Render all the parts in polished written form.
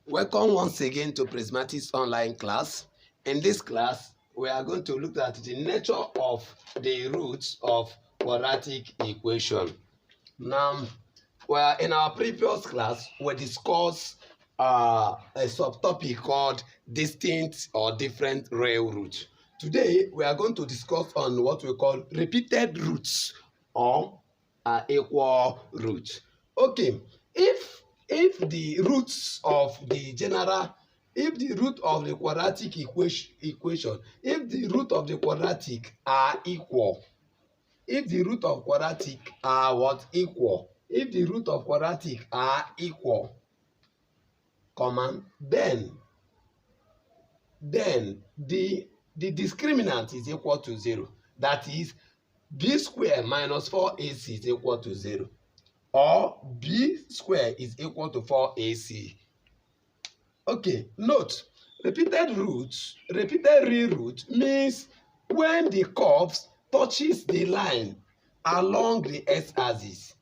Welcome once again to Prismatics online class. In this class, we are going to look at the nature of the roots of quadratic equation. Now, well, in our previous class, we discussed a subtopic called distinct or different real roots. Today, we are going to discuss on what we call repeated roots or equal roots. Okay, if the roots of the general, if the root of the quadratic equation, if the root of the quadratic are equal, if the root of quadratic are what? Equal. If the root of quadratic are equal, comma, then the discriminant is equal to 0. That is, b square minus 4ac is equal to 0. Or b square is equal to 4ac. Okay, note, repeated real root means when the curves touches the line along the x-axis.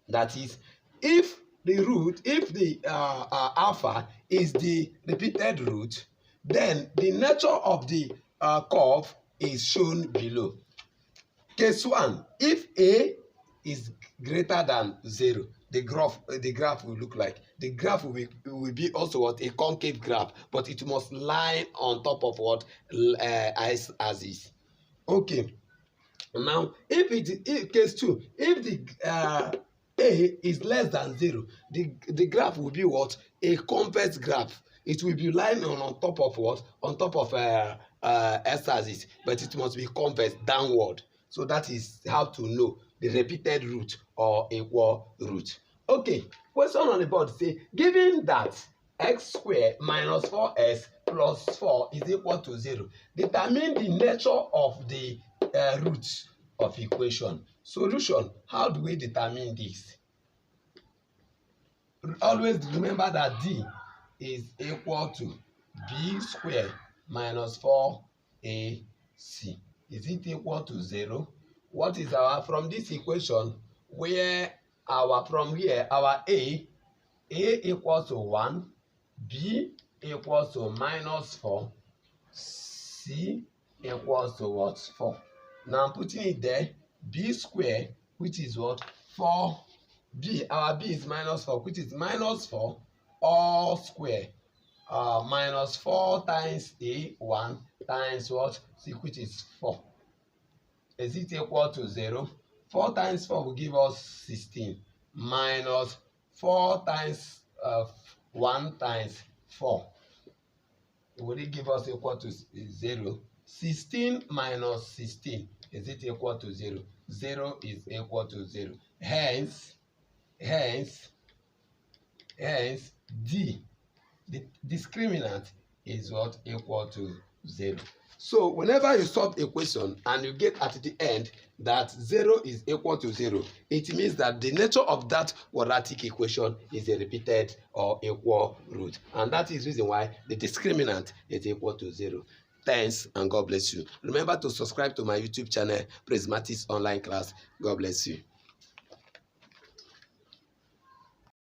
That is, if the alpha is the repeated root, then the nature of the curve is shown below. Case 1, if a is greater than 0, the graph will look like, the graph will be also what? A concave graph, but it must lie on top of what? X-axis. Okay, now if case 2, if the a is less than 0, the graph will be what? A convex graph. It will be lying on top of what? On top of x-axis, but it must be convex downward. So that is how to know the repeated root or equal root. Okay, question on the board say, given that x squared minus 4x plus 4 is equal to 0, determine the nature of the roots of equation. Solution, how do we determine this? Always remember that d is equal to b squared minus 4ac. Is it equal to 0? What is our, from this equation, where from here our a equals to 1, b equals to minus 4, c equals to what? 4. Now I'm putting it there, b squared, which is what? 4, our b is minus 4, which is minus 4, all square, minus 4 times a 1 times what? C, which is 4. Is it equal to 0? 4 times 4 will give us 16, minus 4 times 1 times 4. Will it give us equal to 0? 16 minus 16, is it equal to 0? 0 is equal to 0. Hence, d, the discriminant, is what? Equal to 0. So whenever you solve a question and you get at the end that 0 is equal to 0, it means that the nature of that quadratic equation is a repeated or equal root. And that is the reason why the discriminant is equal to 0. Thanks and God bless you. Remember to subscribe to my YouTube channel, Prismatics Online Class. God bless you.